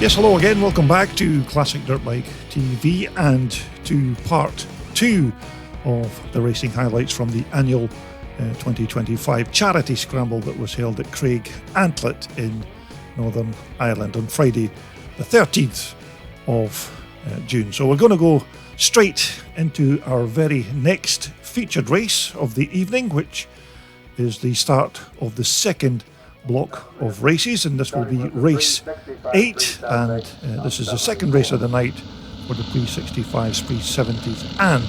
Yes, hello again. Welcome back to Classic Dirt Bike TV and to part 2 of the racing highlights from the annual 2025 Charity Scramble that was held at Craigantlet in Northern Ireland on Friday the 13th of June. So we're going to go straight into our very next featured race of the evening, which is the start of the second block of races, and this will be race 8, and this is the second race of the night for the pre-65s, pre-70s and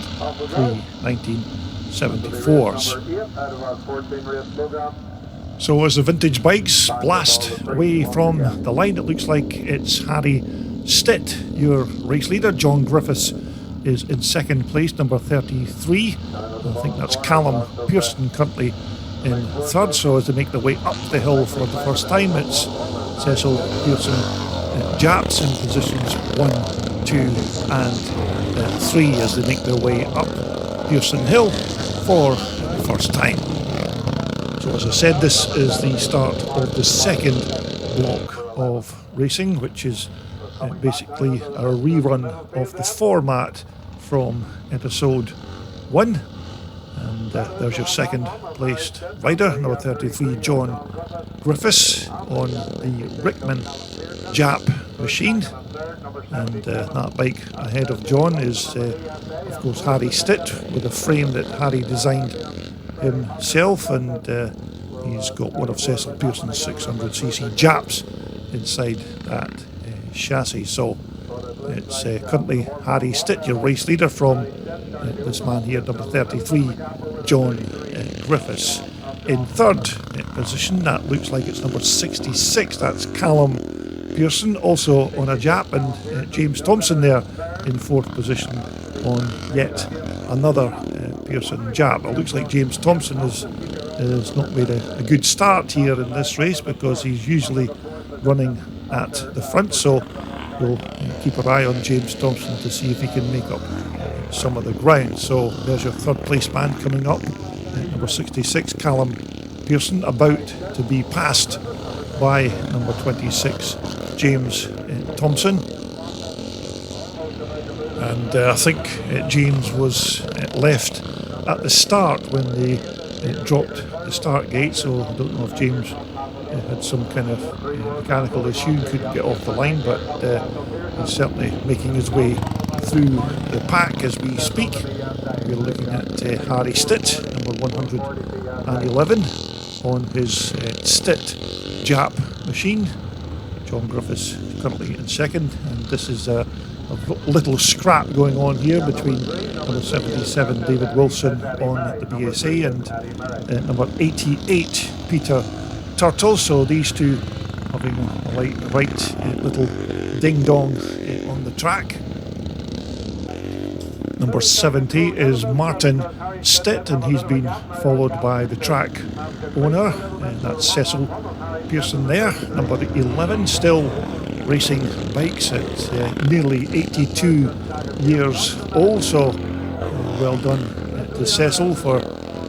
pre-1974s. So as the vintage bikes blast away from the line, it looks like it's Harry Stitt, your race leader. John Griffiths is in second place, number 33. I think that's Callum Pearson currently in third. So as they make their way up the hill for the first time, it's Cecil Pearson Japs in positions 1, 2 and 3 as they make their way up Pearson Hill for the first time. So as I said, this is the start of the second block of racing, which is basically a rerun of the format from episode 1. And there's your second placed rider, number 33, John Griffiths, on the Rickman Jap machine. And that bike ahead of John is, of course, Harry Stitt, with a frame that Harry designed himself. And he's got one of Cecil Pearson's 600cc Japs inside that chassis. So it's currently Harry Stitt, your race leader, from this man here, number 33, John Griffiths. In third position, that looks like it's number 66, that's Callum Pearson, also on a Jap, and James Thompson there in fourth position on yet another Pearson Jap. It looks like James Thompson has not made a good start here in this race, because he's usually running at the front, so we'll keep our eye on James Thompson to see if he can make up some of the ground. So there's your third place man coming up, number 66, Callum Pearson, about to be passed by number 26, James Thompson. And I think James was left at the start when they dropped the start gate, so I don't know if James had some kind of mechanical issue, couldn't get off the line, but he's certainly making his way through the pack as we speak. We're looking at Harry Stitt, number 111, on his Stitt Jap machine. John Griffiths currently in second, and this is a little scrap going on here between number 77 David Wilson on the BSA and number 88 Peter Turtle. So these two having a right little ding-dong on the track. Number 70 is Martin Stitt, and he's been followed by the track owner, and that's Cecil Pearson there. Number 11, still racing bikes at nearly 82 years old, so well done to Cecil for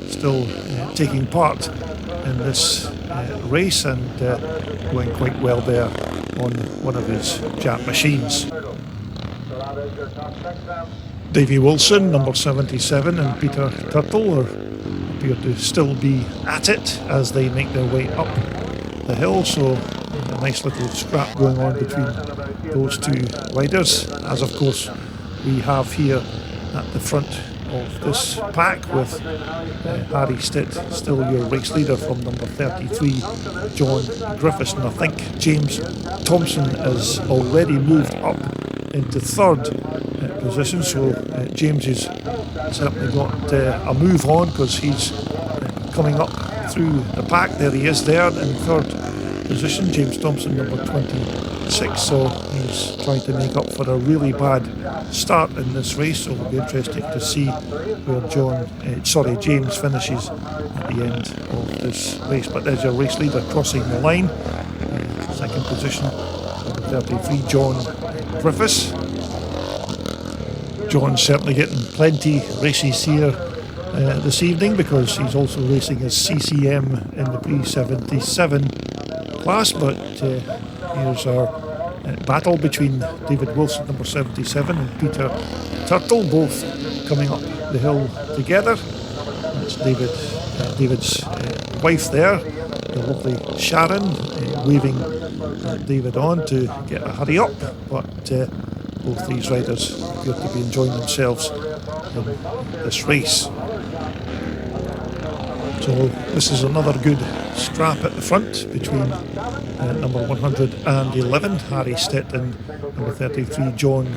still taking part in this race and going quite well there on one of his Jap machines. Davy Wilson, number 77, and Peter Turtle appear to still be at it as they make their way up the hill, so a nice little scrap going on between those two riders, as of course we have here at the front of this pack with Harry Stitt, still your race leader, from number 33, John Griffiths. And I think James Thompson has already moved up into third position, so James has certainly got a move on, because he's coming up through the pack. There he is there in third position, James Thompson, number 26, so he's trying to make up for a really bad start in this race. So it'll be interesting to see where James finishes at the end of this race. But there's your race leader crossing the line, second position, number 33, John Griffiths. John's certainly getting plenty races here this evening, because he's also racing his CCM in the pre-77 class, but here's our battle between David Wilson, number 77, and Peter Turtle, both coming up the hill together. That's David's wife there, the lovely Sharon, waving David on to get a hurry up, but both these riders appear to be enjoying themselves in this race. So this is another good scrap at the front between number 111, Harry Stitt, and number 33, John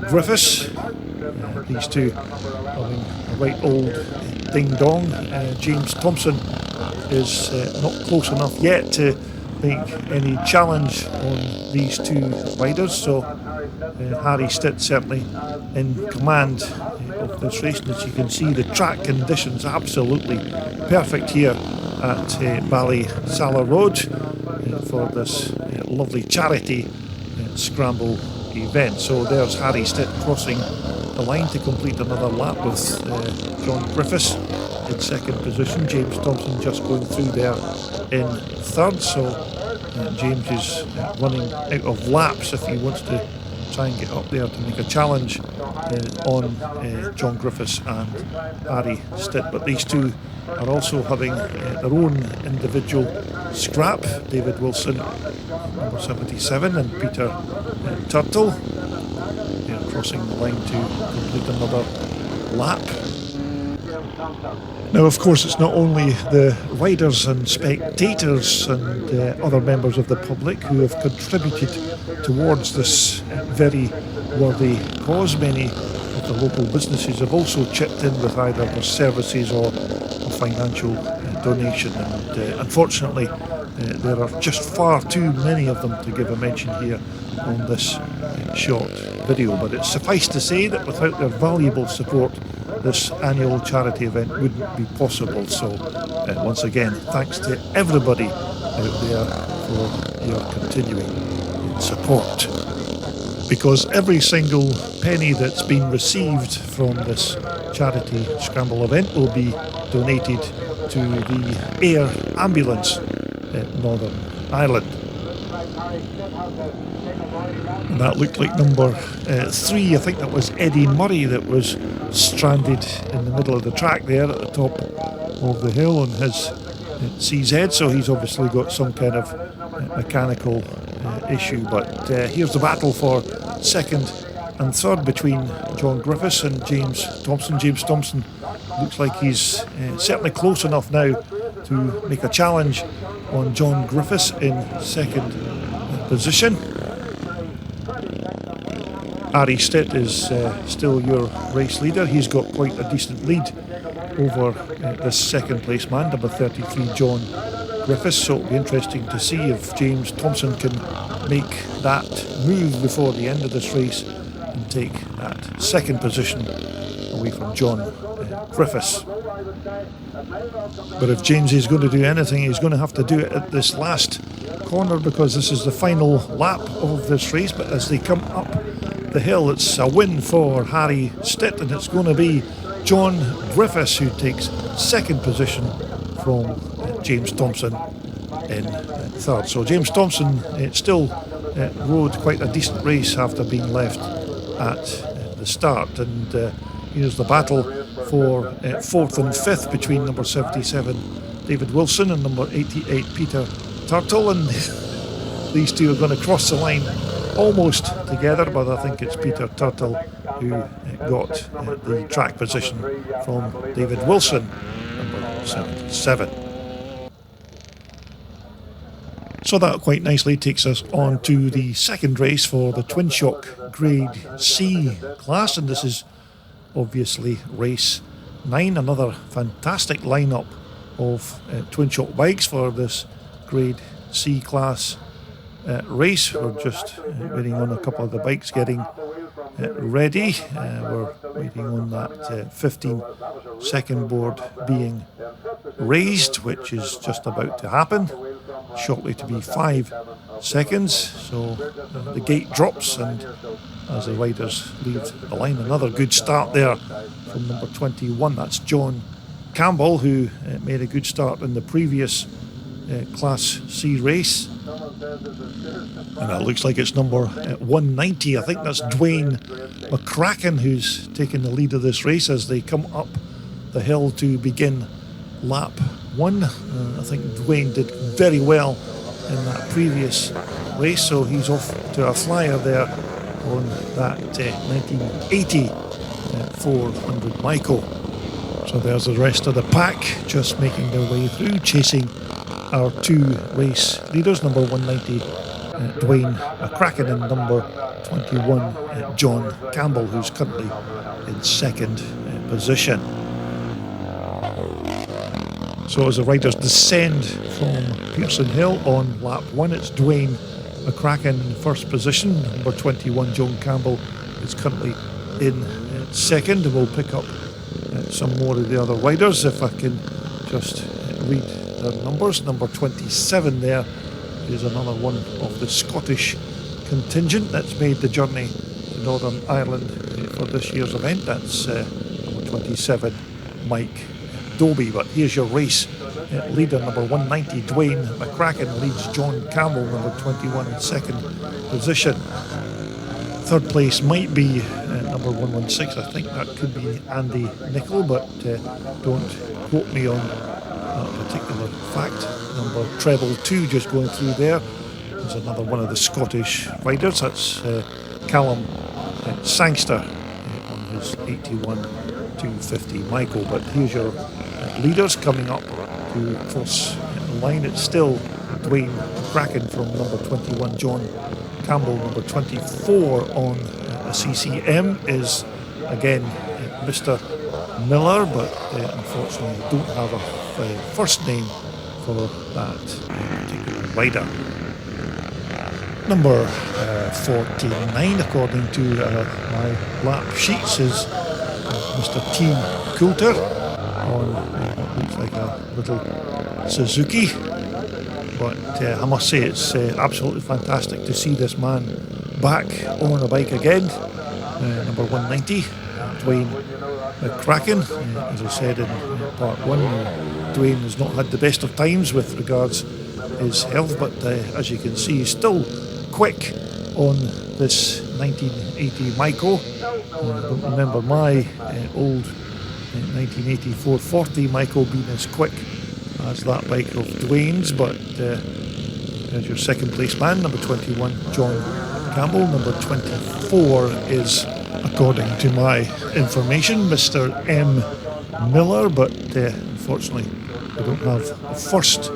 Griffiths. These two having a right old ding-dong. James Thompson is not close enough yet to make any challenge on these two riders, so Harry Stitt certainly in command of this race. And as you can see, the track conditions absolutely perfect here at Ballysallagh Road for this lovely charity scramble event. So there's Harry Stitt crossing the line to complete another lap with John Griffiths in second position. James Thompson just going through there in third, so James is running out of laps if he wants to try and get up there to make a challenge on John Griffiths and Harry Stitt. But these two are also having their own individual scrap. David Wilson, number 77, and Peter Turtle, they're crossing the line to complete another lap. Now, of course, it's not only the riders and spectators and other members of the public who have contributed towards this very worthy cause. Many of the local businesses have also chipped in with either their services or a financial donation, and unfortunately there are just far too many of them to give a mention here on this short video. But it's suffice to say that without their valuable support, this annual charity event wouldn't be possible. So once again, thanks to everybody out there for your continuing support, because every single penny that's been received from this charity scramble event will be donated to the air ambulance at Northern Ireland. And that looked like number 3, I think that was Eddie Murray, that was stranded in the middle of the track there at the top of the hill on his CZ, so he's obviously got some kind of mechanical issue. But here's the battle for second and third between John Griffiths and James Thompson. James Thompson looks like he's certainly close enough now to make a challenge on John Griffiths in second position. Harry Stitt is still your race leader. He's got quite a decent lead over this second place man, number 33, John Griffiths. So it'll be interesting to see if James Thompson can make that move before the end of this race and take that second position away from John Griffiths. But if James is going to do anything, he's going to have to do it at this last corner, because this is the final lap of this race. But as they come up the hill, it's a win for Harry Stitt, and it's going to be John Griffiths who takes second position from James Thompson in third. So James Thompson still rode quite a decent race after being left at the start, and here's the battle for fourth and fifth between number 77 David Wilson and number 88 Peter Turtle, and these two are going to cross the line almost together, but I think it's Peter Turtle who got the track position from David Wilson, number 77. So that quite nicely takes us on to the second race for the Twin Shock Grade C class, and this is obviously race 9, another fantastic lineup of Twin Shock bikes for this Grade C class race. We're just waiting on a couple of the bikes getting ready. We're waiting on that 15-second board being raised, which is just about to happen, shortly to be 5 seconds. So the gate drops, and as the riders leave the line, another good start there from number 21. That's John Campbell, who made a good start in the previous Class C race. And it looks like it's number 190. I think that's Dwayne McCracken who's taking the lead of this race as they come up the hill to begin lap 1. I think Dwayne did very well in that previous race, so he's off to a flyer there on that 1980 400 Michael. So there's the rest of the pack just making their way through, chasing our 2 race leaders, number 190 Dwayne McCracken and number 21 John Campbell, who's currently in second position. So as the riders descend from Pearson Hill on lap 1, it's Dwayne McCracken in first position. Number 21 John Campbell is currently in second, and we'll pick up some more of the other riders if I can just read their numbers. Number 27 there is another one of the Scottish contingent that's made the journey to Northern Ireland for this year's event. That's number 27 Mike Doby. But here's your race leader. Number 190 Dwayne McCracken leads John Campbell, number 21, in second position. Third place might be number 116. I think that could be Andy Nicol, but don't quote me on that particular fact. Number treble 2 just going through there. There's another one of the Scottish riders. That's Callum Sangster on his 81 250 Michael. But here's your leaders coming up to cross the line. It's still Dwayne McCracken from number 21 John Campbell. Number 24 on a CCM is again Mr. Miller, but unfortunately don't have a first name for that particular rider. Number 49, according to my lap sheets, is Mr. Team Coulter on what looks like a little Suzuki. But I must say it's absolutely fantastic to see this man back on a bike again. Number 190, Dwayne McCracken. As I said in part 1, Dwayne has not had the best of times with regards his health, but as you can see, he's still quick on this 1980 Michael. I don't remember my old 1980 440 Michael being as quick as that bike of Dwayne's, but there's your second place man, number 21 John Campbell. Number 24 is, according to my information, Mr. M. Miller, but unfortunately I don't have a first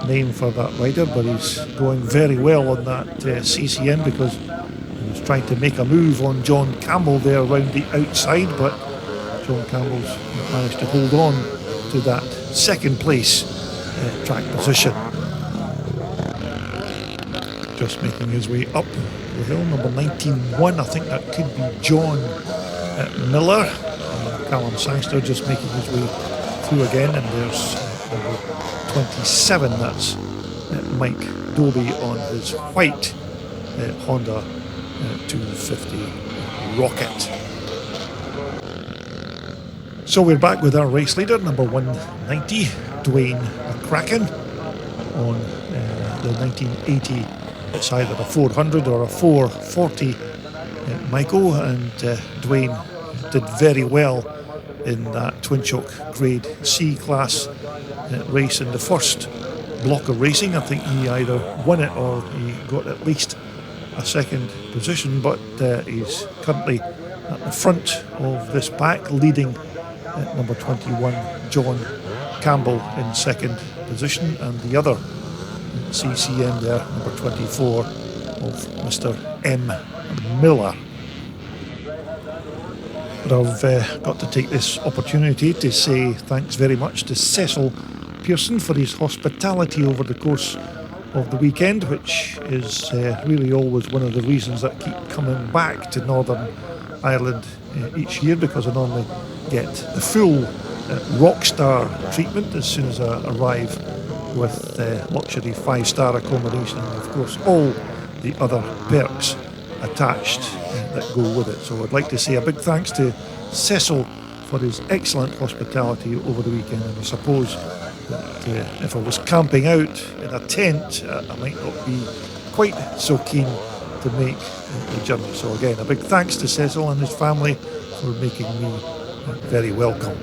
name for that rider, but he's going very well on that CCM because he was trying to make a move on John Campbell there around the outside, but John Campbell's managed to hold on to that second place track position. Just making his way up the hill, number 19-1, I think that could be John Miller. Callum Sangster just making his way through again, and there's number 27, that's Mike Doby on his white Honda 250 Rocket. So we're back with our race leader, number 190, Dwayne McCracken, on the 1980. It's either a 400 or a 440 Michael, and Dwayne did very well in that twin choke grade C class race in the first block of racing. I think he either won it or he got at least a second position, but he's currently at the front of this pack, leading number 21 John Campbell in second position, and the other CCM there, number 24 of Mr. M. Miller. But I've got to take this opportunity to say thanks very much to Cecil Pearson for his hospitality over the course of the weekend, which is really always one of the reasons that keep coming back to Northern Ireland each year, because I normally get the full rockstar treatment as soon as I arrive, with luxury 5-star accommodation and of course all the other perks attached that go with it. So I'd like to say a big thanks to Cecil for his excellent hospitality over the weekend, and I suppose But if I was camping out in a tent, I might not be quite so keen to make the journey. So again, a big thanks to Cecil and his family for making me very welcome.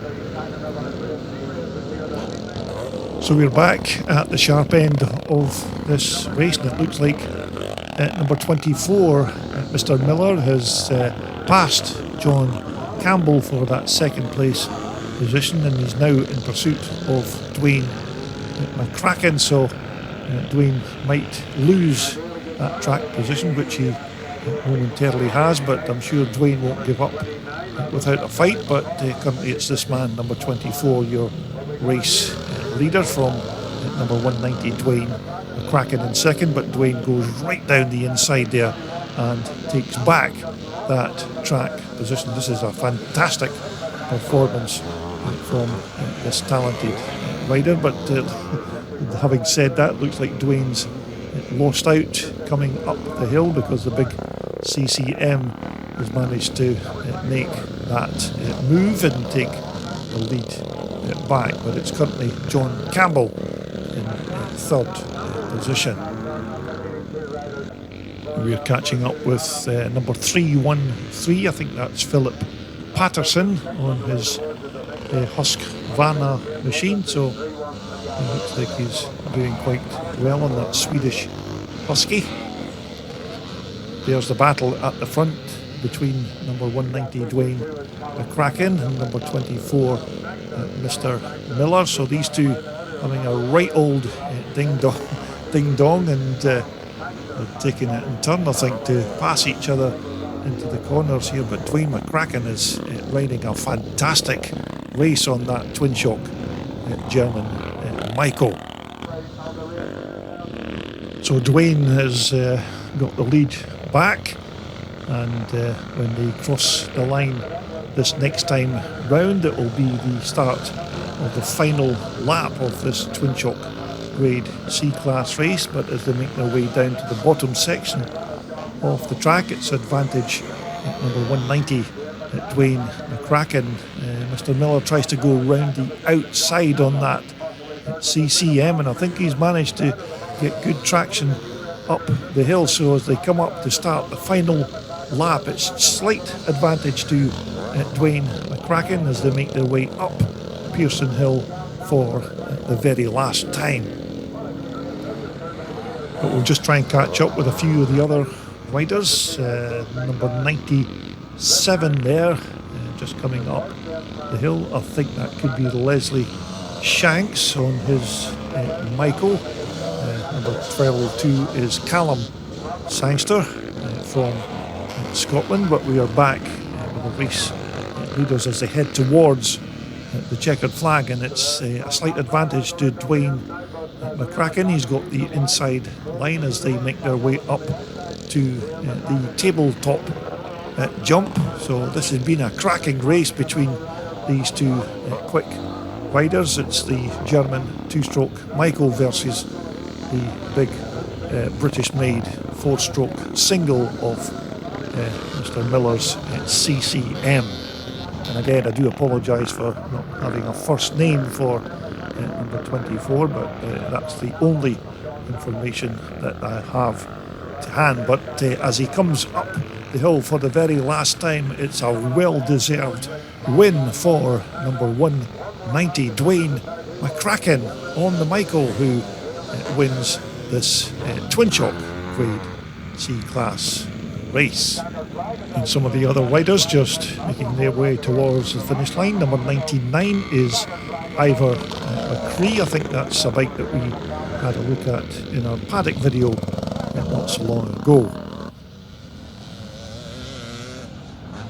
So we're back at the sharp end of this race, and it looks like number 24, Mr. Miller, has passed John Campbell for that second place position, and he's now in pursuit of Dwayne McCracken. So Dwayne might lose that track position, which he momentarily has, but I'm sure Dwayne won't give up without a fight. But currently it's this man, number 24, your race leader from number 190, Dwayne McCracken in second, but Dwayne goes right down the inside there and takes back that track position. This is a fantastic performance from this talented rider, but having said that, looks like Dwayne's lost out coming up the hill because the big CCM has managed to make that move and take the lead back, but it's currently John Campbell in third position. We're catching up with number 313, I think that's Philip Patterson on his Husqvarna machine, so it looks like he's doing quite well on that Swedish Husky. There's the battle at the front between number 190 Dwayne McCracken and number 24 Mr. Miller. So these two having a right old ding dong, and they're taking it in turn, I think, to pass each other into the corners here. But Dwayne McCracken is riding a fantastic race on that twin shock German Michael. So Dwayne has got the lead back, and when they cross the line this next time round, it will be the start of the final lap of this twin shock grade C class race. But as they make their way down to the bottom section of the track, it's advantage number 190 Dwayne McCracken. Mr. Miller tries to go round the outside on that CCM, and I think he's managed to get good traction up the hill. So as they come up to start the final lap, it's slight advantage to Dwayne McCracken as they make their way up Pearson Hill for the very last time. But we'll just try and catch up with a few of the other riders. Number 97 there, just coming up the hill. I think that could be Leslie Shanks on his Michael. Number 1202 is Callum Sangster from Scotland, but we are back with the race leaders as they head towards the checkered flag, and it's a slight advantage to Dwayne McCracken. He's got the inside line as they make their way up to the tabletop jump. So this has been a cracking race between these two quick riders. It's the German two-stroke Michael versus the big British-made four-stroke single of Mr. Miller's CCM. And again, I do apologise for not having a first name for number 24, but that's the only information that I have to hand. But as he comes up the hill for the very last time, it's a well-deserved win for number 190 Dwayne McCracken on the Michael, who wins this twin shock grade C class race. And some of the other riders just making their way towards the finish line. Number 99 is Ivor McCree. I think that's a bike that we had a look at in our paddock video not so long ago.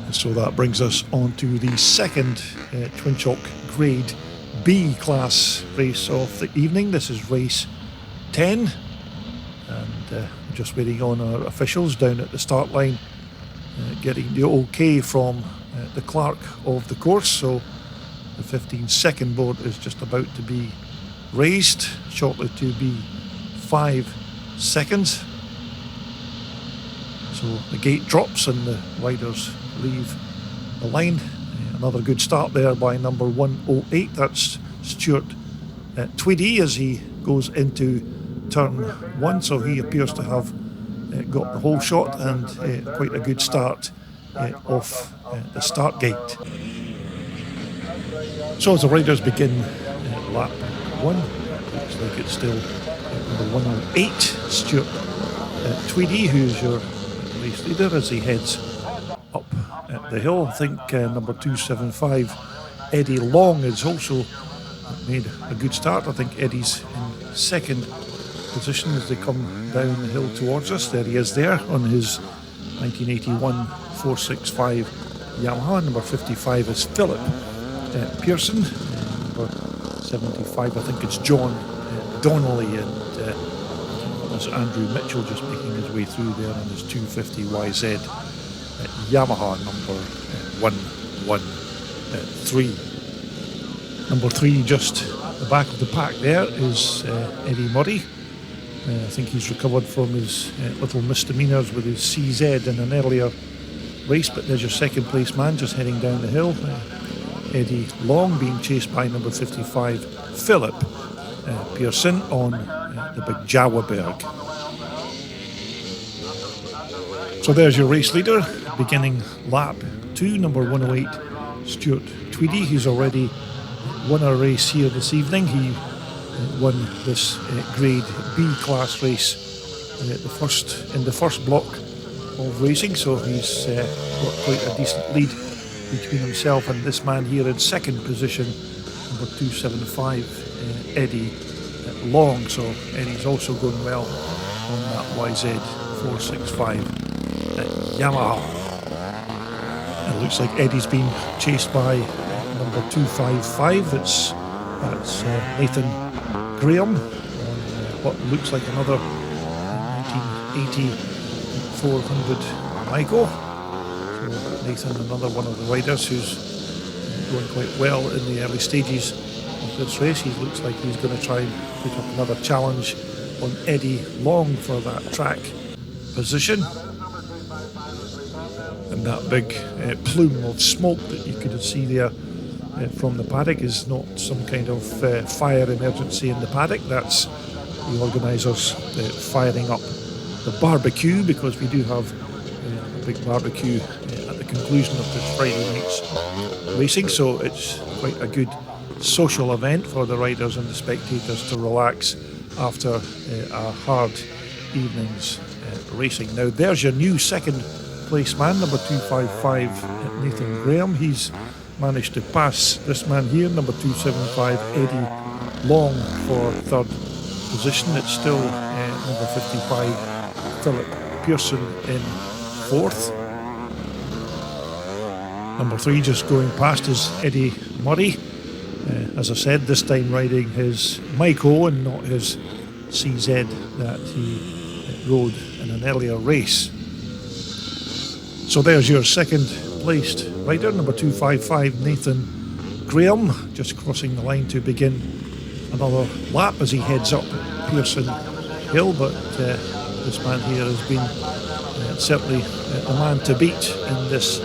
And so that brings us on to the second twin shock grade B class race of the evening. This is race 10, and just waiting on our officials down at the start line, getting the OK from the clerk of the course. So the 15-second board is just about to be raised, shortly to be 5 seconds. So the gate drops and the riders leave the line. Another good start there by number 108. That's Stuart Tweedy as he goes into turn 1, so he appears to have got the whole shot and quite a good start off the start gate. So as the riders begin lap 1, looks like it's still number 108, Stuart Tweedy, who's your race leader as he heads up the hill. I think number 275, Eddie Long, has also made a good start. I think Eddie's in second position as they come down the hill towards us. There he is there on his 1981 465 Yamaha. Number 55 is Philip Pearson. Number 75, I think it's John Donnelly, and there's Andrew Mitchell just making his way through there on his 250 YZ Yamaha, number 113. Number 3, just the back of the pack there, is Eddie Murray. I think he's recovered from his little misdemeanours with his CZ in an earlier race, but there's your second place man just heading down the hill. Eddie Long being chased by number 55, Philip Pearson on the big Jawaberg. So there's your race leader, beginning lap 2, number 108, Stuart Tweedy. He's already won a race here this evening. He won this Grade B class race in the first block of racing, so he's got quite a decent lead between himself and this man here in second position, number 275, Eddie Long. So Eddie's also going well on that YZ 465 Yamaha. It looks like Eddie's been chased by number 255. That's Nathan Graham on what looks like another 1980 400 Michael. So Nathan, another one of the riders who's going quite well in the early stages of this race. He looks like he's going to try and put up another challenge on Eddie Long for that track position. And that big plume of smoke that you could see there from the paddock is not some kind of fire emergency in the paddock. That's the organisers firing up the barbecue, because we do have a big barbecue at the conclusion of this Friday night's racing, so it's quite a good social event for the riders and the spectators to relax after a hard evening's racing. Now there's your new second place man, number 255, Nathan Graham. He's managed to pass this man here, number 275, Eddie Long, for third position. It's still number 55, Philip Pearson, in fourth. Number 3 just going past is Eddie Murray. As I said, this time riding his Maiko and not his CZ that he rode in an earlier race. So there's your second placed rider, number 255, Nathan Graham, just crossing the line to begin another lap as he heads up Pearson Hill. But this man here has been certainly the man to beat in this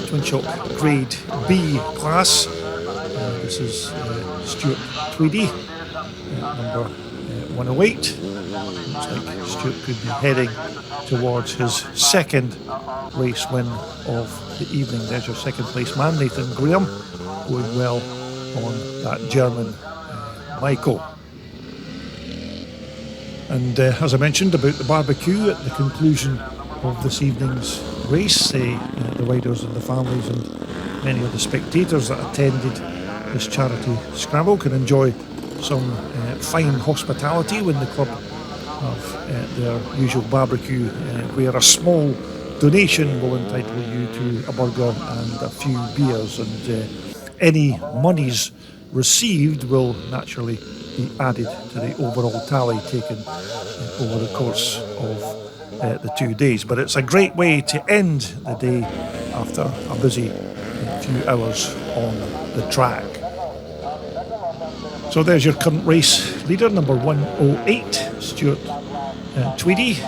twin shock Grade B class. This is Stuart Tweedy, number 108. Looks like Stuart could be heading towards his second race win of the evening. There's your second place man, Nathan Graham, going well on that German Michael. And as I mentioned about the barbecue at the conclusion of this evening's race, the riders and the families and many of the spectators that attended this charity scramble can enjoy some fine hospitality when the club have their usual barbecue, where a small donation will entitle you to a burger and a few beers, and any monies received will naturally be added to the overall tally taken over the course of the 2 days. But it's a great way to end the day after a busy few hours on the track. So there's your current race leader, number 108, Stuart Tweedy.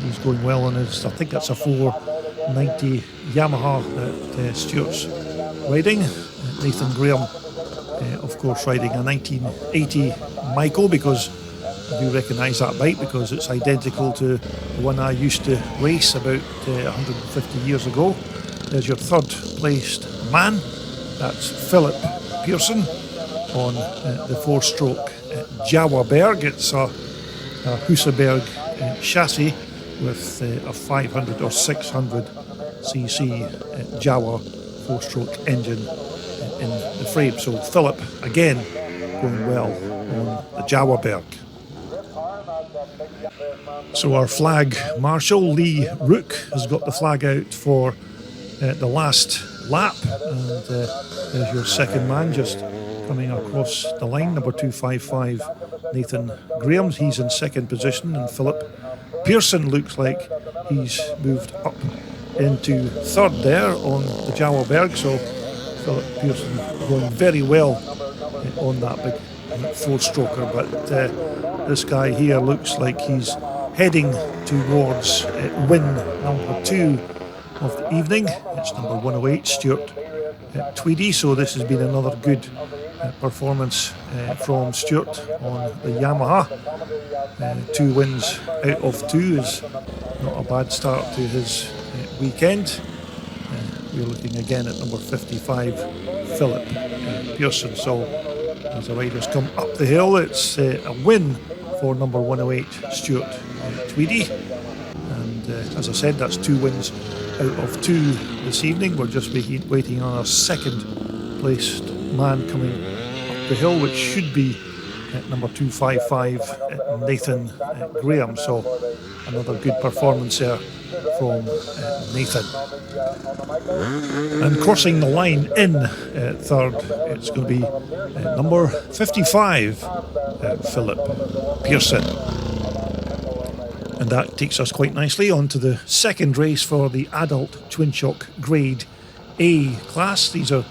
He's going well on his, I think that's a 490 Yamaha that Stuart's riding. Nathan Graham, of course, riding a 1980 Michael, because I do recognise that bike because it's identical to the one I used to race about 150 years ago. There's your third placed man. That's Philip Pearson on the 4-stroke Jawaberg. It's a Husaberg chassis with a 500 or 600cc Jawa 4-stroke engine in the frame. So Philip again going well on the Jawaberg. So our flag marshal Lee Rook has got the flag out for the last lap, and there's your second man just coming across the line, number 255 Nathan Grahams. He's in second position, and Philip Pearson looks like he's moved up into third there on the Jawaberg. So Philip Pearson going very well on that big 4-stroker, but this guy here looks like he's heading towards win number 2 of the evening. It's number 108 Stuart Tweedy. So this has been another good performance from Stuart on the Yamaha. 2 wins out of 2 is not a bad start to his weekend. We're looking again at number 55 Philip Pearson. So as the riders come up the hill, it's a win for number 108 Stuart Tweedy, and as I said, that's 2 wins out of 2 this evening. We're just waiting on our second placed man coming up the hill, which should be number 255 Nathan Graham. So another good performance there from Nathan. And crossing the line in third, it's going to be number 55 Philip Pearson. And that takes us quite nicely onto the second race for the adult twin shock grade A class. These are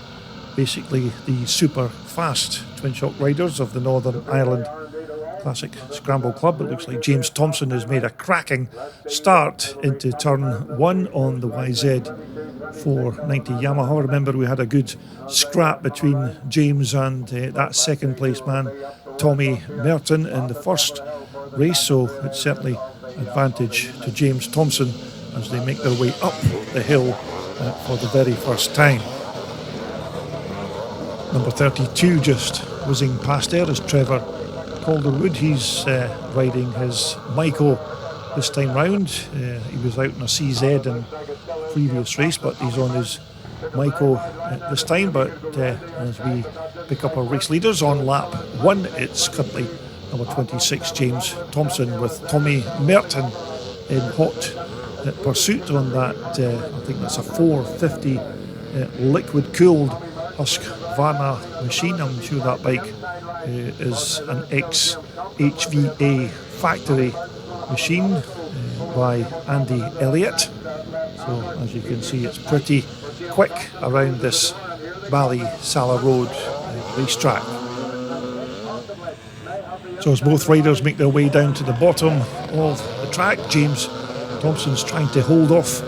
basically the super fast twin shock riders of the Northern Ireland Classic Scramble Club. It looks like James Thompson has made a cracking start into turn 1 on the YZ490 Yamaha. Remember, we had a good scrap between James and that second place man Tommy Merton in the first race, so it's certainly advantage to James Thompson as they make their way up the hill for the very first time. Number 32 just whizzing past there is Trevor Calderwood. He's riding his Michael this time round. He was out in a CZ in the previous race, but he's on his Michael this time. But as we pick up our race leaders on lap 1, it's currently number 26 James Thompson with Tommy Merton in hot pursuit on that. I think that's a 450 liquid cooled Husqvarna machine. I'm sure that bike is an ex-HVA factory machine by Andy Elliott. So as you can see, it's pretty quick around this Ballysallagh Road racetrack. So as both riders make their way down to the bottom of the track, James Thompson's trying to hold off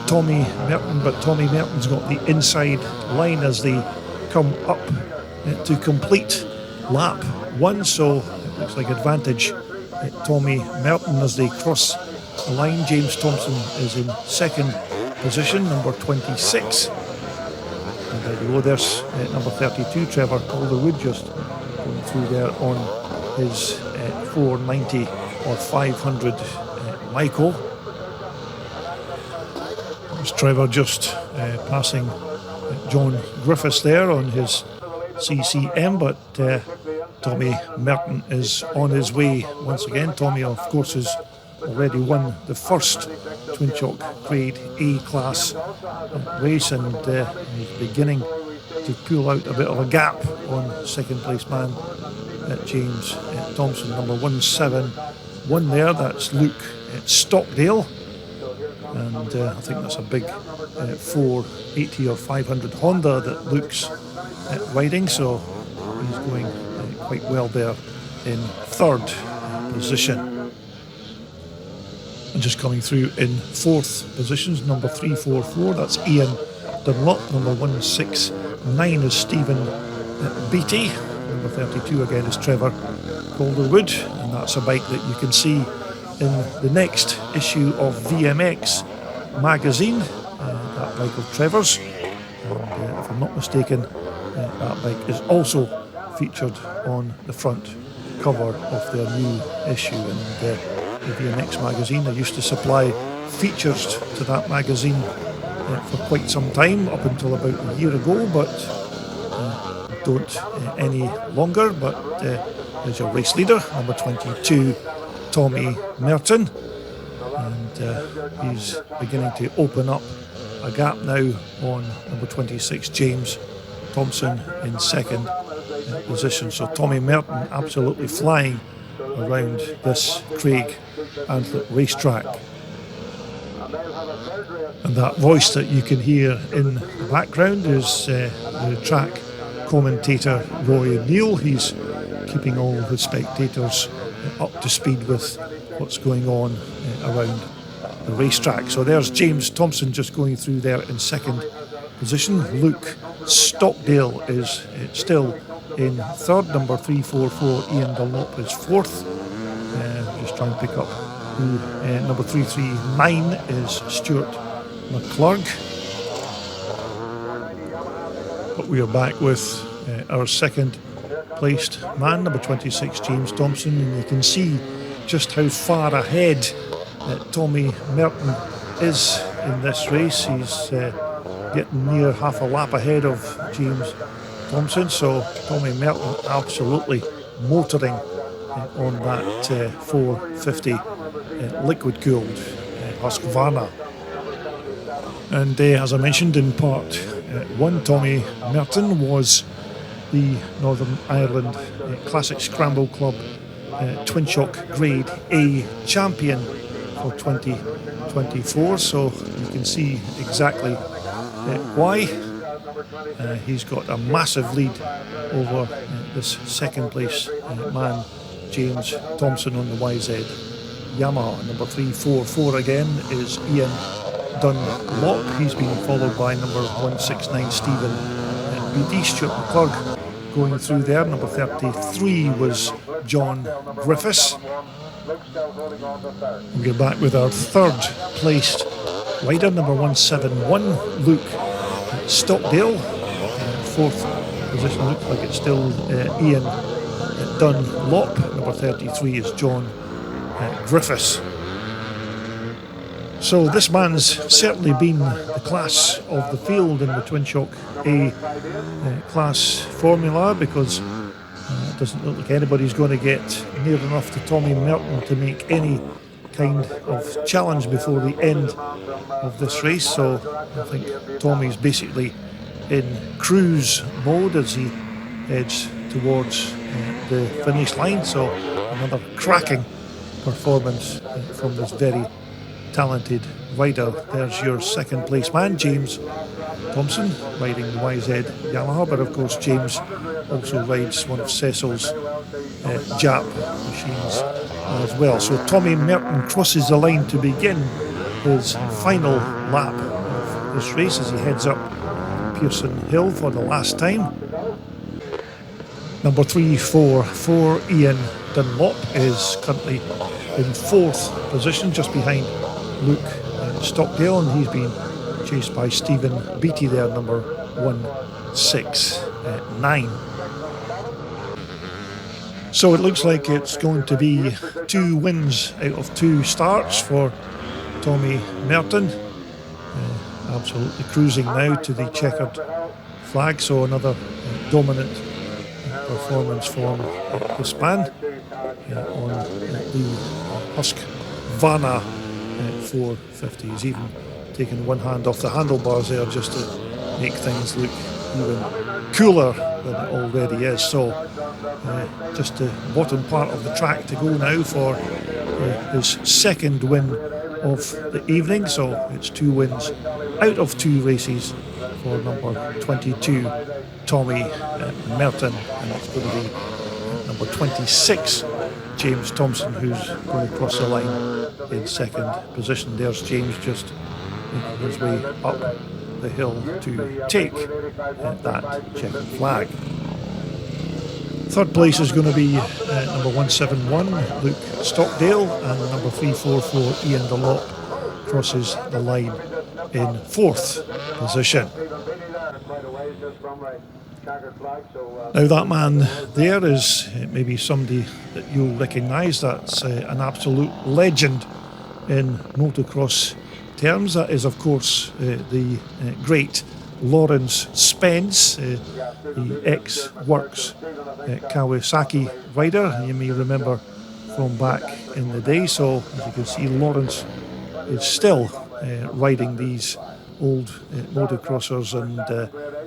Tommy Merton, but Tommy Merton's got the inside line as they come up to complete lap 1. So it looks like advantage Tommy Merton as they cross the line. James Thompson is in second position, number 26. And there you go, there's number 32, Trevor Calderwood, just going through there on his 490 or 500 Michael. There's Trevor just passing John Griffiths there on his CCM, but Tommy Merton is on his way once again. Tommy, of course, has already won the first twin shock grade A class race, and he's beginning to pull out a bit of a gap on second place man James Thompson, number 171 there. That's Luke Stockdale, and I think that's a big 480 or 500 Honda that Luke's riding, so he's going quite well there in third position. And just coming through in fourth positions, number 344, that's Ian Dunlop. Number 169 is Stephen Beattie. Number 32 again is Trevor Calderwood, and that's a bike that you can see in the next issue of VMX magazine, that bike of Trevor's. And if I'm not mistaken, that bike is also featured on the front cover of their new issue. And the VMX magazine, I used to supply features to that magazine for quite some time, up until about a year ago, but don't any longer. But there's your race leader, number 22, Tommy Merton, and he's beginning to open up a gap now on number 26, James Thompson, in second position. So Tommy Merton absolutely flying around this Craigantlet racetrack. And that voice that you can hear in the background is the track commentator Roy Neal. He's keeping all the spectators up to speed with what's going on around the racetrack. So there's James Thompson just going through there in second position. Luke Stockdale is still in third. Number 344 Ian Dunlop is fourth. Just trying to pick up who number 339 is Stuart McClurg. But we are back with our second placed man, number 26, James Thompson, and you can see just how far ahead Tommy Merton is in this race. He's getting near half a lap ahead of James Thompson, so Tommy Merton absolutely motoring on that 450 liquid cooled Husqvarna. And as I mentioned in part one, Tommy Merton was the Northern Ireland Classic Scramble Club Twin Shock Grade A champion for 2024, so you can see exactly why. He's got a massive lead over this second place man, James Thompson, on the YZ Yamaha. Number 344 again is Ian Dunlop. He's been followed by number 169 Stephen Beattie. Stuart McClurg going through there. Number 33 was John Griffiths. We're back with our third placed rider, number 171 Luke Stockdale. Fourth position looks like it's still Ian Dunlop. Number 33 is John Griffiths. So this man's certainly been the class of the field in the Twin Shock A class formula, because it doesn't look like anybody's going to get near enough to Tommy Merton to make any kind of challenge before the end of this race. So I think Tommy's basically in cruise mode as he heads towards the finish line. So another cracking performance from this very talented rider. There's your second place man, James Thompson, riding the YZ Yamaha, but of course James also rides one of Cecil's Jap machines as well. So Tommy Merton crosses the line to begin his final lap of this race as he heads up Pearson Hill for the last time. Number 344 Ian Dunlop is currently in fourth position, just behind Luke Stockdale, and he's been chased by Stephen Beattie there, number 169. So it looks like it's going to be 2 wins out of 2 starts for Tommy Merton. Absolutely cruising now to the checkered flag, so another dominant performance from this man on the Husqvarna 450. He's even taken one hand off the handlebars there just to make things look even cooler than it already is. So just the bottom part of the track to go now for his second win of the evening. So it's 2 wins out of 2 races for number 22 Tommy Merton, and it's going to be number 26 James Thompson who's going to cross the line in second position. There's James just making his way up the hill to take that checkered flag. Third place is going to be number 171, Luke Stockdale, and number 344, Ian Dunlop, crosses the line in fourth position. Now that man there is maybe somebody that you'll recognise. That's an absolute legend in motocross terms. That is, of course, the great Lawrence Spence, the ex-Works Kawasaki rider. You may remember from back in the day. So as you can see, Lawrence is still riding these old motocrossers, and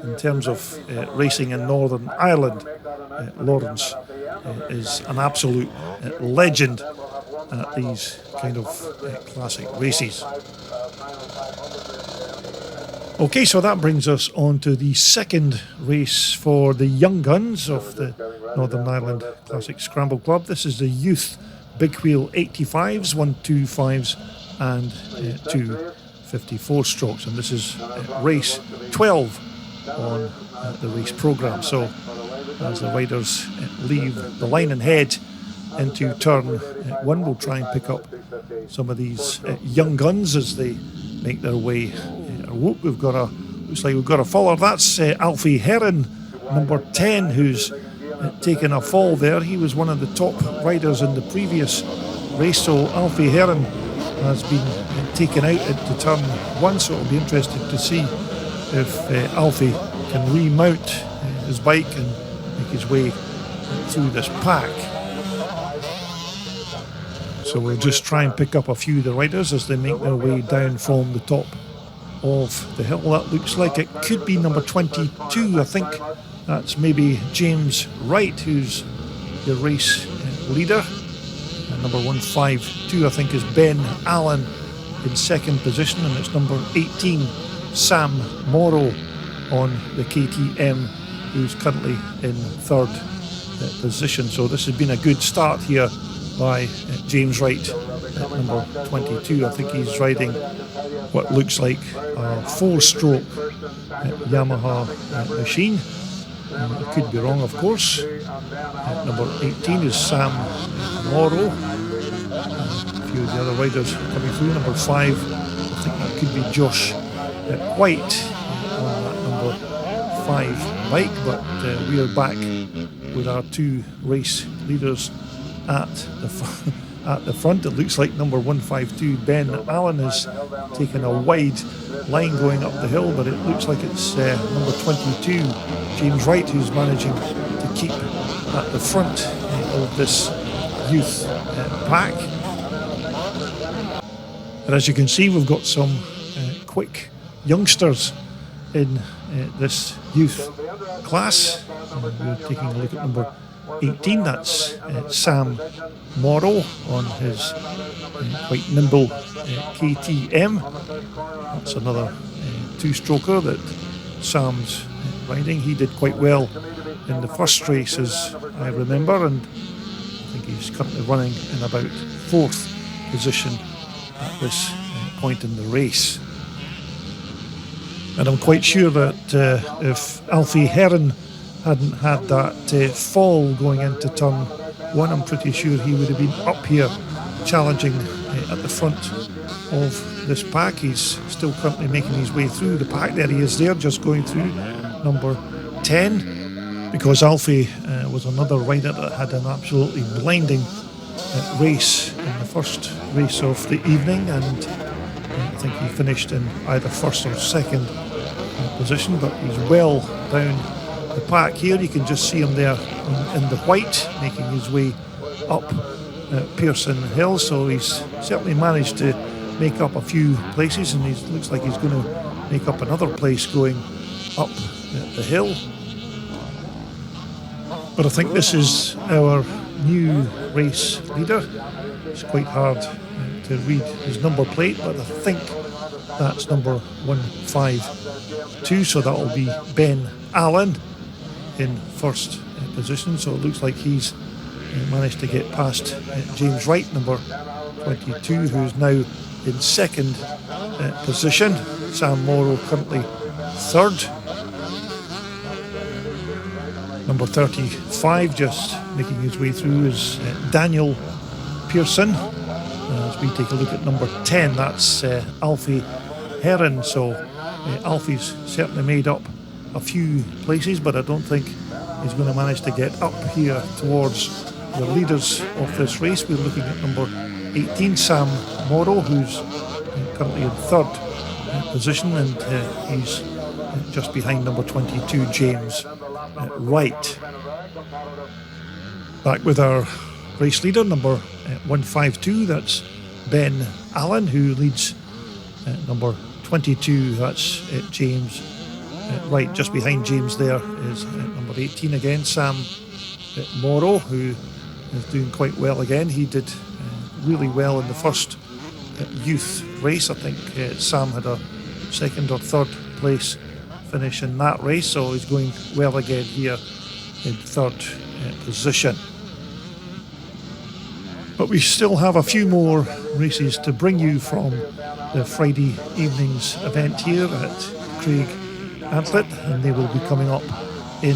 in terms of racing in Northern Ireland, Lawrence is an absolute legend at these kind of classic races. Okay, so that brings us on to the second race for the young guns of the Northern Ireland Classic Scramble Club. This is the youth big wheel 85s, 125s and 254 strokes, and this is race 12 on the race programme. So as the riders leave the line and head into turn one, we'll try and pick up some of these young guns as they make their way. Whoop, looks like we've got a faller. That's Alfie Heron, number 10, who's taken a fall there. He was one of the top riders in the previous race, so Alfie Heron has been taken out into turn one, so it'll be interesting to see if Alfie can remount his bike and make his way through this pack. So we'll just try and pick up a few of the riders as they make their way down from the top of the hill. That looks like it could be number 22. I think that's maybe James Wright, who's the race leader. And number 152, I think, is Ben Allen in second position, and it's number 18, Sam Morrow on the KTM, who's currently in third position. So this has been a good start here by James Wright at number 22. I think he's riding what looks like a 4-stroke Yamaha machine. I could be wrong, of course. Number 18 is Sam Morrow. A few of the other riders coming through. Number 5, I think that could be Josh White on that number 5 bike, but we are back with our two race leaders at the front. It looks like number 152, Ben Allen, has taken a wide line going up the hill, but it looks like it's number 22, James Wright, who's managing to keep at the front of this youth pack. And as you can see, we've got some quick youngsters in this youth class. We're taking a look at number 18, that's Sam Morrow on his quite nimble KTM. That's another 2-stroker that Sam's riding. He did quite well in the first race, as I remember, and I think he's currently running in about 4th position at this point in the race. And I'm quite sure that if Alfie Heron hadn't had that fall going into turn one, I'm pretty sure he would have been up here challenging at the front of this pack. He's still currently making his way through the pack. There he is there, just going through number 10, because Alfie was another rider that had an absolutely blinding race in the first race of the evening, and I think he finished in either first or second position, but he's well down the pack here. You can just see him there in the white, making his way up Pearson Hill. So he's certainly managed to make up a few places, and he looks like he's going to make up another place going up the hill. But I think this is our new race leader. It's quite hard to read his number plate, but I think that's number 152, so that will be Ben Allen in first position. So it looks like he's managed to get past James Wright, number 22, who's now in second position. Sam Morrow currently third. Number 35 just making his way through is Daniel Pearson. As we take a look at number 10, that's Alfie Heron. So Alfie's certainly made up a few places, but I don't think he's going to manage to get up here towards the leaders of this race. We're looking at number 18, Sam Morrow, who's currently in third position, and he's just behind number 22, James Wright. Back with our race leader, number 152, that's Ben Allen, who leads number 22, that's James Wright. Just behind James there is number 18 again, Sam Morrow, who is doing quite well again. He did really well in the first youth race. I think Sam had a second or third place finish in that race, so he's going well again here in third position. But we still have a few more races to bring you from the Friday evening's event here at Craigantlet, and they will be coming up in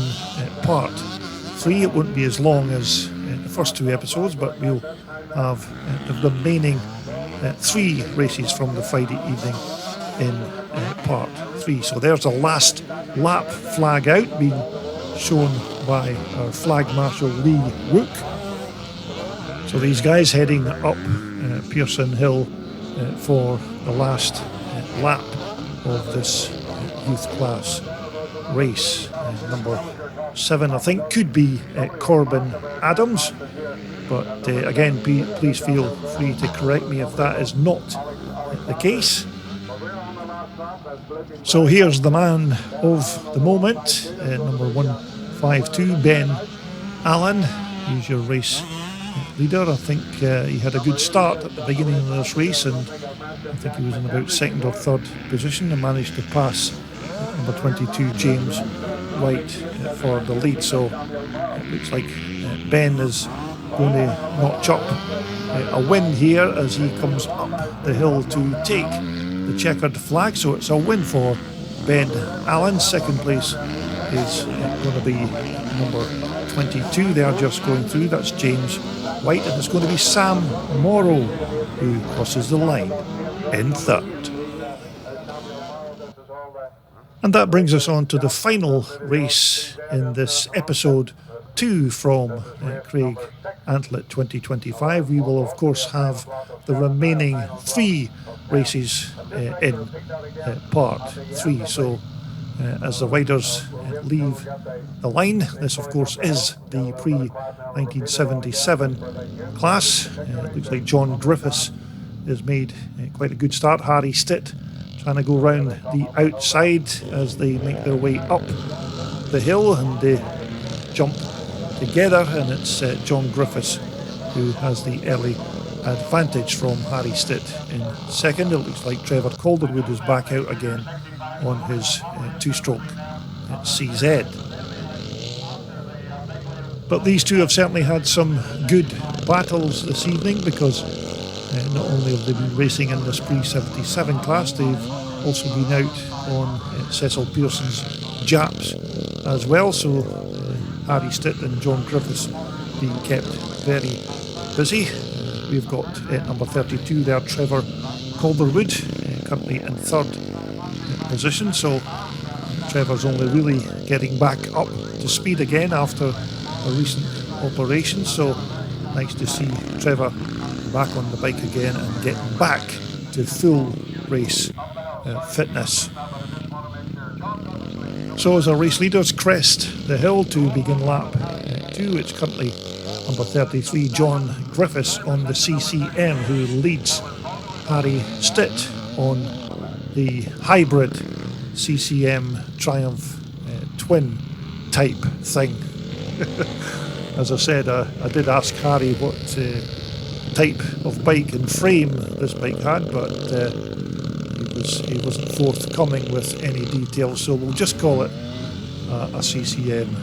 part 3. It won't be as long as the first 2 episodes, but we'll have the remaining 3 races from the Friday evening in part 3. So there's a last lap flag out being shown by our flag marshal Lee Rook. So these guys heading up Pearson Hill for the last lap of this youth class race. Number 7, I think, could be Corbin Adams, but again, please feel free to correct me if that is not the case. So here's the man of the moment, number 152, Ben Allen. He's your race leader. I think he had a good start at the beginning of this race, and I think he was in about second or third position and managed to pass number 22, James Wright, for the lead. So it looks like Ben is going to notch up a win here as he comes up the hill to take the checkered flag. So it's a win for Ben Allen. Second place is going to be number 22. They're just going through. That's James Wright, and it's going to be Sam Morrow who crosses the line in third. And that brings us on to the final race in this episode 2 from Craigantlet 2025. We will of course have the remaining 3 races in part 3. So as the riders leave the line, this of course is the pre-1977 class. It looks like John Griffiths has made quite a good start. Harry Stitt trying to go round the outside as they make their way up the hill, and they jump together, and it's John Griffiths who has the early advantage from Harry Stitt in second. It looks like Trevor Calderwood is back out again on his 2-stroke CZ. But these two have certainly had some good battles this evening, because not only have they been racing in this pre-77 class, they've also been out on Cecil Pearson's Japs as well. So Harry Stitt and John Griffiths being kept very busy. We've got number 32 there, Trevor Calderwood, currently in third position. So Trevor's only really getting back up to speed again after a recent operation. So nice to see Trevor back on the bike again and getting back to full race fitness. So as our race leaders crest the hill to begin lap 2, it's currently number 33, John Griffiths on the CCM, who leads Harry Stitt on the hybrid CCM Triumph twin type thing. As I said, I did ask Harry what type of bike and frame this bike had, but he wasn't forthcoming with any details, so we'll just call it a CCM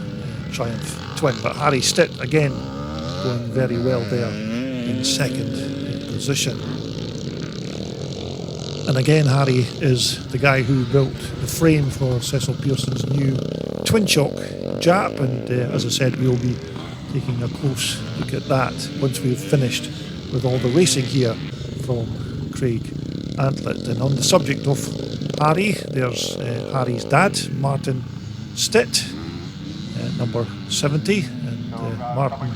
Triumph twin. But Harry Stitt again going very well there in second position. And again, Harry is the guy who built the frame for Cecil Pearson's new twin shock Jap, and as I said, we'll be taking a close look at that once we've finished with all the racing here from Craigantlet. And on the subject of Harry, there's Harry's dad, Martin Stitt, number 70, and Martin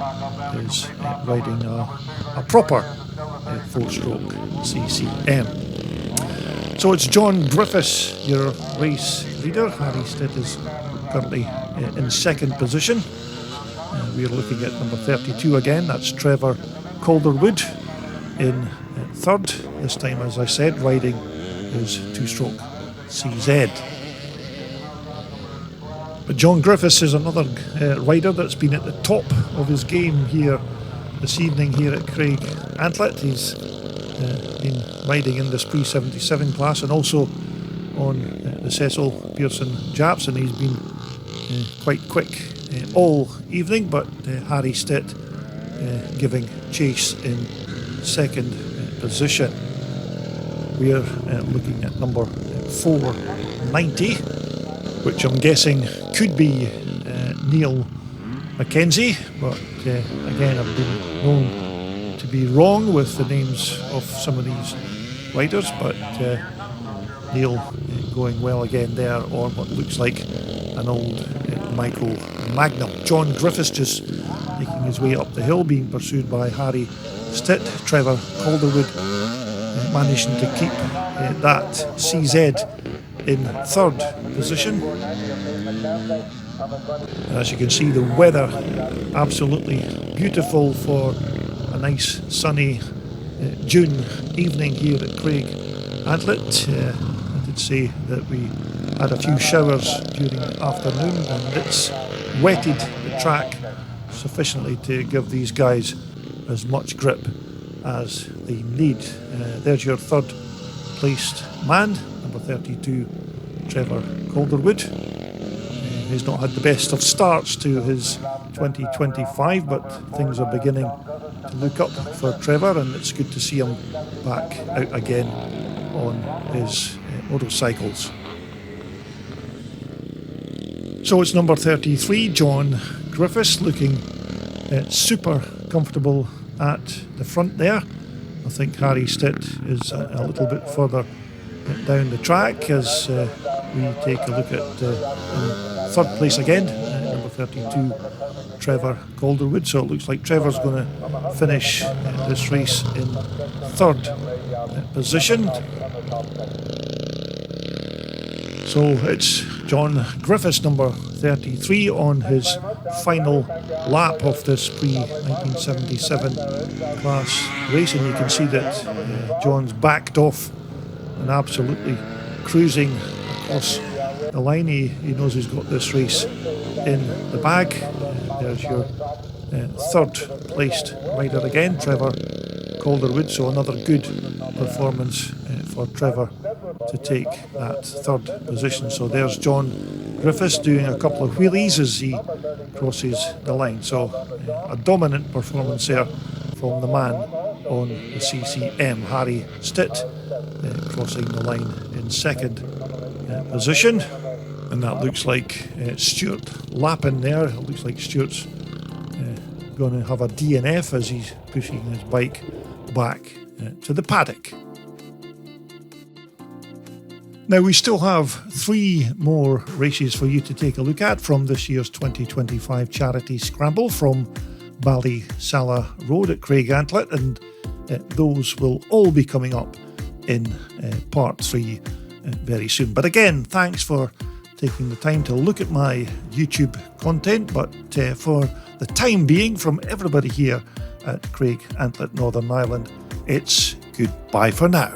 is riding a proper 4-stroke CCM. So it's John Griffiths, your race leader. Harry Stitt is currently in second position. We're looking at number 32 again. That's Trevor Calderwood in third. This time, as I said, riding his 2-stroke CZ. But John Griffiths is another rider that's been at the top of his game here this evening here at Craigantlet. He's been riding in this pre-77 class and also on the Cecil Pearson Japs, and he's been quite quick all evening, but Harry Stitt giving chase in second position. We're looking at number 490, which I'm guessing could be Neil Mackenzie, but again, I've been known to be wrong with the names of some of these riders, but Neil going well again there on what looks like an old Michael Magnum. John Griffiths just making his way up the hill, being pursued by Harry Stitt. Trevor Calderwood managing to keep that CZ in third position. As you can see, the weather absolutely beautiful for a nice sunny June evening here at Craigantlet. I did say that we had a few showers during the afternoon, and it's wetted the track sufficiently to give these guys as much grip as they need. There's your third placed man, number 32, Trevor Calderwood. He's not had the best of starts to his 2025, but things are beginning to look up for Trevor, and it's good to see him back out again on his motorcycles. So it's number 33, John Griffiths, looking super comfortable at the front there. I think Harry Stitt is a little bit further down the track as we take a look at in third place again, number 32, Trevor Calderwood. So it looks like Trevor's going to finish this race in third position. So it's John Griffiths, number 33, on his final lap of this pre-1977 class race, and you can see that John's backed off and absolutely cruising across the line. He knows he's got this race in the bag. There's your third placed rider again, Trevor Calderwood. So another good performance for Trevor to take that third position. So there's John Griffiths doing a couple of wheelies as he crosses the line. So a dominant performance there from the man on the CCM, Harry Stitt, crossing the line in second position. And that looks like Stuart Lappin there. It looks like Stuart's going to have a DNF as he's pushing his bike back to the paddock. Now, we still have 3 more races for you to take a look at from this year's 2025 Charity Scramble from Ballysallagh Road at Craigantlet, and those will all be coming up in part 3 very soon. But again, thanks for taking the time to look at my YouTube content, but for the time being, from everybody here at Craigantlet, Northern Ireland, it's goodbye for now.